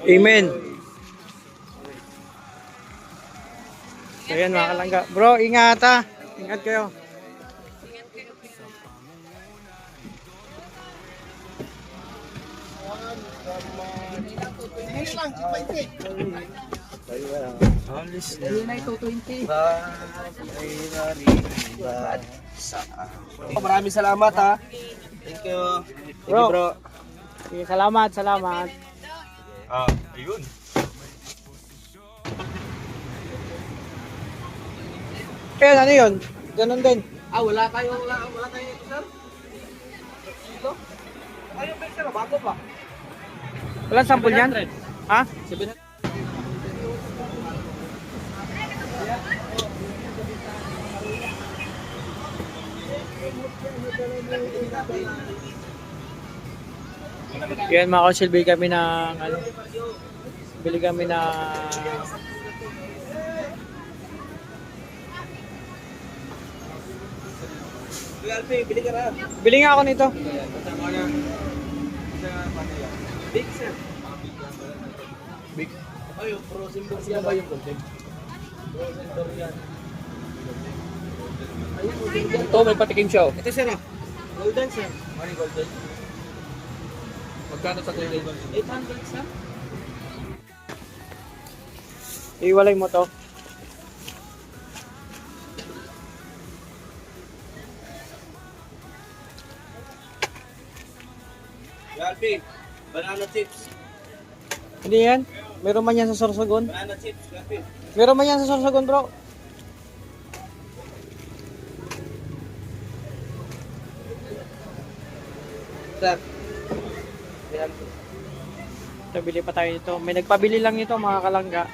Amen. So yan mga kalangga. Bro, ingat ha. Ingat kayo. Maraming salamat ha. Thank you. Thank you, bro. Sige, salamat, salamat. Ayun. Kaya ano yun? Ganun din. Wala tayo ito, sir. Ito? Ayun, sir, bago pa. Walang sample yan? Ha? 700. Yan mga konsil, bili kami ng ano, bili kami na Bili ka na. bili nga ako nito. Big, sir. Big. Ayun, frozen box yan ba yung content? Frozen door yan. Ito may patikim siya. Ito, sir ah. Golden, sir. Ano yung golden? Magkano sa golden? 800, sir. Iwalay mo to. Galpi, banana chips. Hindi yan. Meron man yan sa Sorsogon. Banana chips, Galpi. Meron man yan sa Sorsogon, bro. Sir. Ito, bili pa tayo nito. May nagpabili lang nito mga kalangga.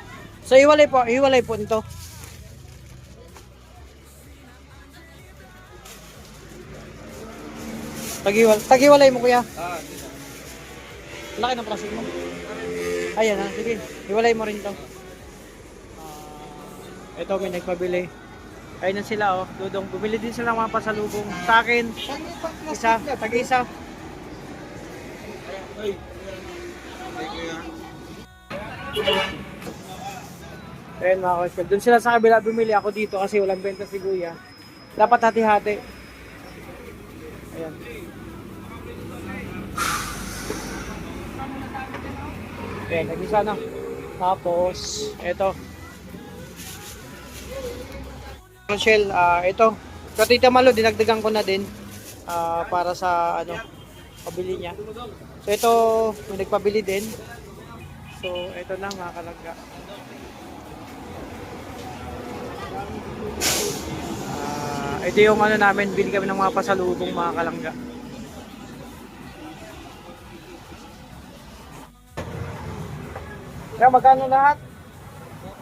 So iwalay po nito. Tagiwalay mo kuya. Laki ng plastic mo. Ayan ha, sige. Iwalay mo rin to. Ito may nagpabili. Ayun na sila oh. Dudong, bumili din sila ng mga pasalubong. Sa akin, isa, tag-isa. Ayun mga koskal. Doon sila sa kabila bumili, ako dito kasi walang benta si Kuya. Dapat hati-hati. Ayan. Ayan, nag-isa na. Tapos, eto. Shell, ito. Katita Malo, dinagdagan ko na din. Para sa, ano, pabili niya. So, ito, may nagpabili din. So, ito na mga kalangga. Ito yung ano namin, bili kami ng mga pasalubong mga kalangga. Kaya magkano lahat?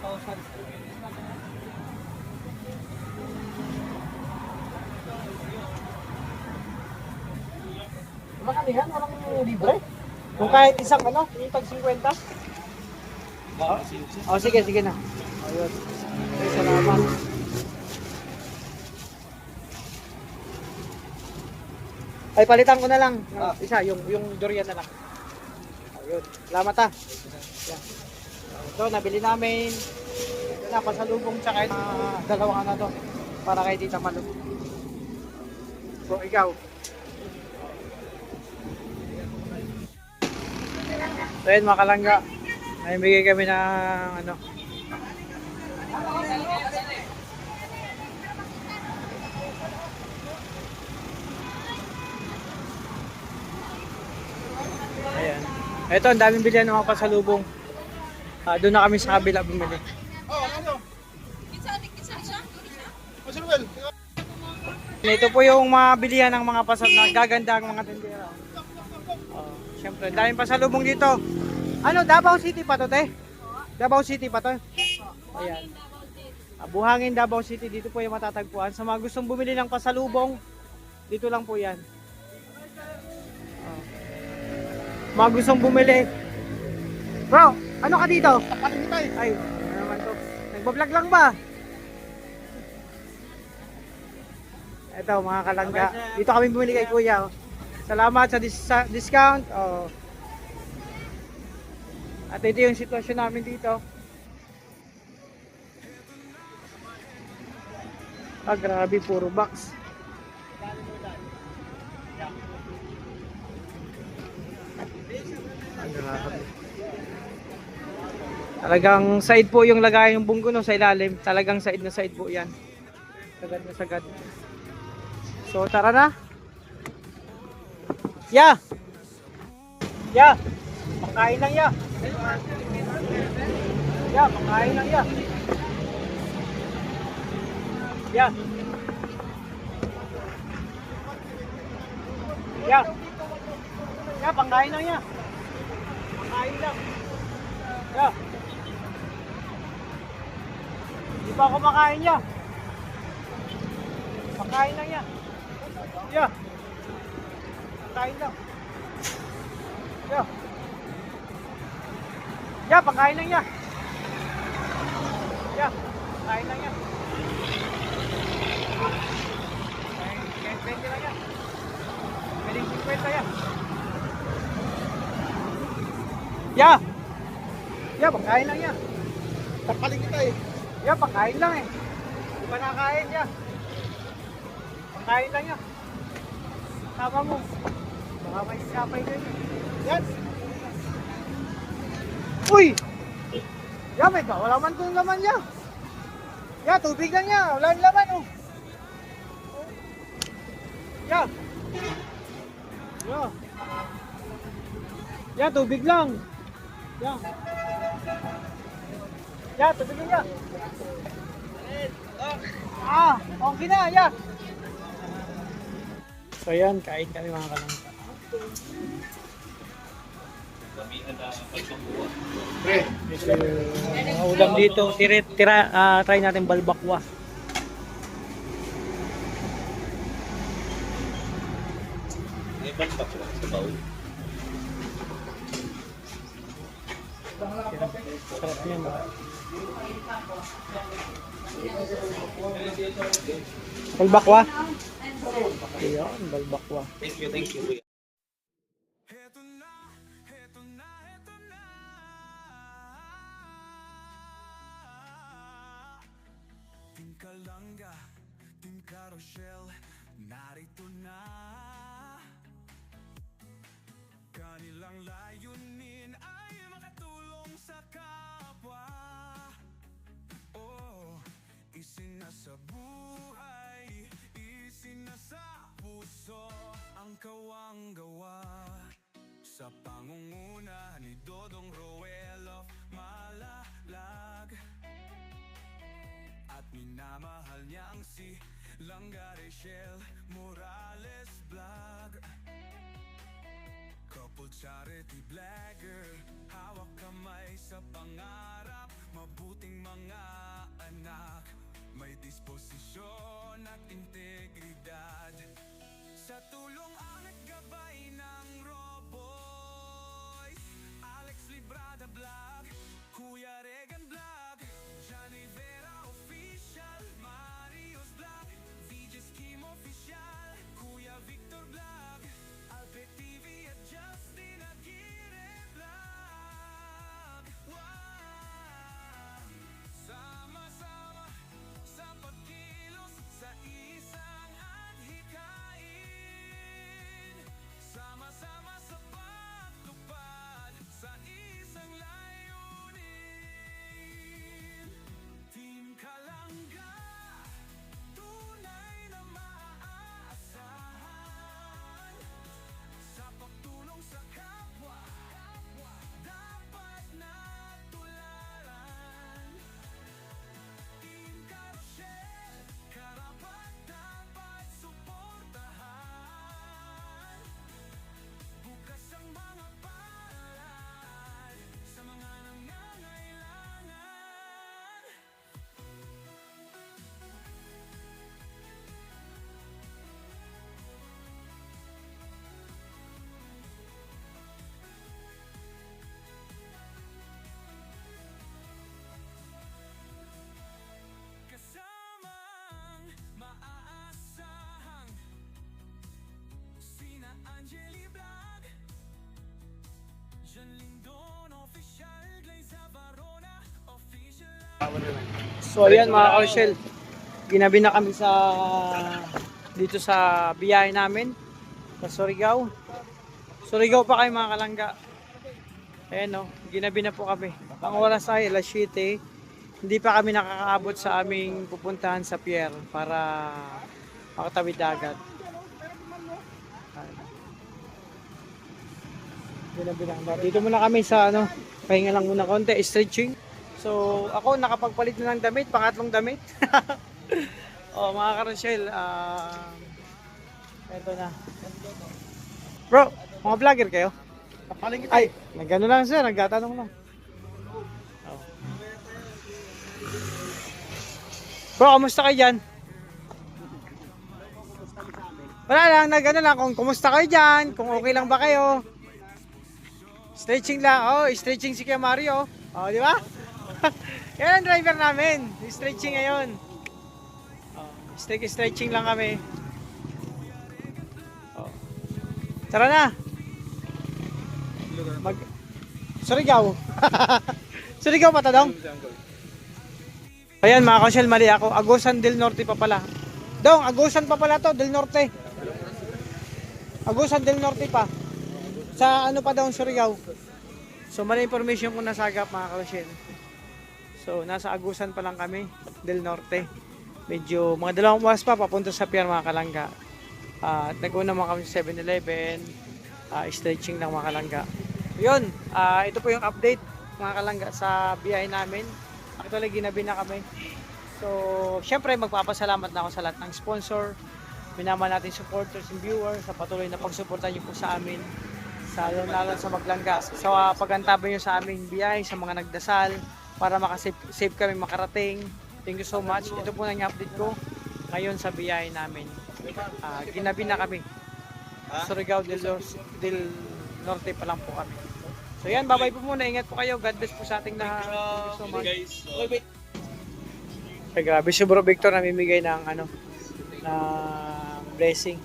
2,000. Makalihan, walang libre. Kung kahit isang ano, yung tag 50. Sige, sige na. Ayun. Ay, salamat. Ay, palitan ko na lang. Isa, yung durian na lang. Ayun. Salamat ha. Yan. Ito, nabili namin. Ito na, pasalubong tsaka dalawa na to. Para kay Tita Malu. So, ikaw. So, yun mga kalangga. Naibigay kami ng ano. Ayan. Ito, ang daming bilihan ng mga pasalubong. Doon na kami sa kabila bumili. Ito po yung mga bilihan ng mga pasalubong. Gaganda ang mga tindera. Siyempre, daming pasalubong dito. Ano, Davao City pa to, te? Davao City pa to? Ayan. Buhangin Davao City, dito po yung matatagpuan. Sa mga gustong bumili ng pasalubong, dito lang po yan. Mga gustong bumili. Bro, Ano ka dito? Kapalimitay. Ay, ano naman to? Nagbablog lang ba? Ito mga kalangga. Dito kami bumili kay Kuya. Oh. Salamat sa discount. Oh. At ito yung sitwasyon namin dito. Ah, grabe, puro box. Ah, grabe. Talagang side po yung lagay yung bunggo no, sa ilalim. Talagang side na side po yan. Sagad na sagad. So tara na. Ya! Ya! Pakain lang ya! Ya! Pakain lang ya! Ya! Ya! Ya! Pakain lang ya! Pakain lang! Ya! Di pa ako makain ya! Pakain lang ya! Ya! Pakain lang! Ya! Ya! Pakain lang ya! Ya! Pakain lang ya! Kahit 20 lang ya! Pwedeng 50 ya! Ya! Ya! Pakain lang ya! Kapalimitay. Ya! Pakain lang eh! Di pa nakain ya! Pakain lang ya! Tama mo! Baka may iskapay din eh! Yan. Uy! Ya, may ka, wala man itong laman ya. Ya, tubig lang ya, wala nang laman oh. Ya. Ya. Ya, tubig lang. Ya. Ya, tubig lang ya. Ah, okay na, ya. So yan, kain kami mga kalangka. Pre. Ito yung mga ulam dito. Try natin balbakwa. May balbak ko sa baul. Sarap yan. Balbakwa? Ayan, balbakwa. Thank you, kuya. Team Kalanga, Team Carousel, narito na. Kanilang layunin ay makatulong sa kapwa. Oh, isinasa buhay, isinasa puso ang kawang-gawa. Sa pangunguna ni Dodong Roel of Malalag, at minamahal niya ang si Langga Rachel Morales Vlog. Couple charity blogger, hawak kamay sa pangarap, mabuting mga anak, may disposisyon at integridad. Sa tulong ang naggabay ng Roboys, Alex Librada Vlog, Kuya Regan Vlog, Johnny Vera Official, Marius Vlog, VJ Scheme Official, Kuya Victor Vlog, Albert TV at Justin Aguirre Vlog. Wow! Sama-sama sa pagkilos sa isang adhikain. So ayan mga Rochelle, ginabi na kami sa dito sa biyahe namin sa Surigao. Surigao pa kayo mga kalangga. Ayan no, ginabi na po kami. Ang oras ay alas 7. Hindi pa kami nakakaabot sa aming pupuntahan sa pier para makatawid dagat. Ginabi na kami. Dito muna kami sa ano, pahinga lang muna konti, stretching. So ako nakapagpalit na ng damit, pangatlong damit. Oh mga Karochelle, eto na. Bro, mga vlogger kayo? Ay, nagano lang sir, nagtatanong lang. Oh. Bro, kamusta kayo dyan? Wala lang, nagano lang kung kumusta kayo dyan, kung okay lang ba kayo. Stretching lang, oh, stretching si Kuya Mario. Oh, di ba? Yan ang driver namin, stretching ngayon. Oh, stretching lang kami. Oh. Tara na. Surigao. Surigao pa Dong? Ayan mga Rochelle, mali ako. Agusan del Norte pa pala. Dong, Agusan pa pala to, del Norte. Agusan del Norte pa. Sa ano pa daw Surigao. So mali information kung nasagap mga Rochelle. So nasa Agusan pa lang kami, del Norte. Medyo mga 2 oras pa papunta sa pier mga kalangga. At nag-una mga kami sa 7-Eleven. Stretching lang mga kalangga. Yun, ito po yung update mga kalangga sa biyahe namin. Actually, ginabi na kami. So, syempre magpapasalamat na ako sa lahat ng sponsor, minama natin supporters and viewers sa patuloy na pagsuporta niyo po sa amin, sa lalo sa maglangga, sa pagantabay niyo sa aming biyahe, sa mga nagdasal, para makasave kami makarating. Thank you so much. Ito po na yung update ko ngayon sa biyahe namin. Ginabi na kami. Surigao del Norte pa lang po kami. So yan, bye-bye po muna. Ingat po kayo. God bless po sa ating lahat. Thank you so much. Ay, grabe si Bro Victor namimigay ng ano, ng blessing.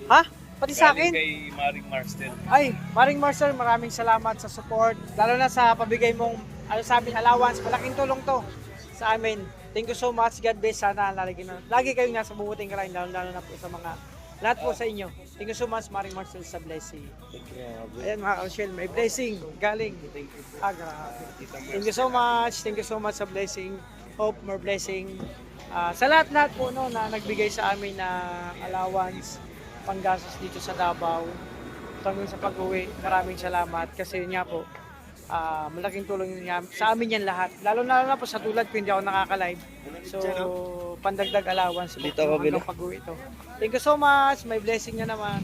Ha? Pati sa akin? Kay Maring Marstel. Ay, Maring Marcel, maraming salamat sa support. Lalo na sa pabigay mong, ano sabi, allowance. Malaking tulong to sa amin. Thank you so much. God bless. Sana lagi kayong nasa mabuting karain. Lalo na po sa mga lahat po sa inyo. Thank you so much, Maring Marcel, sa blessing. Ayan mga Rochelle, may blessing galing. Grabe. Thank you so much. Thank you so much sa blessing. Hope more blessing. Sa lahat po no, na nagbigay sa amin na allowance, panggastos dito sa Davao. Hanggang sa pag-uwi, maraming salamat. Kasi yun nga po, malaking tulong yun nga sa amin yan lahat. Lalo na po sa tulad ko, hindi ako nakaka-live. So, pandagdag allowance po hanggang pag-uwi ito. Thank you so much. May blessing nyo naman.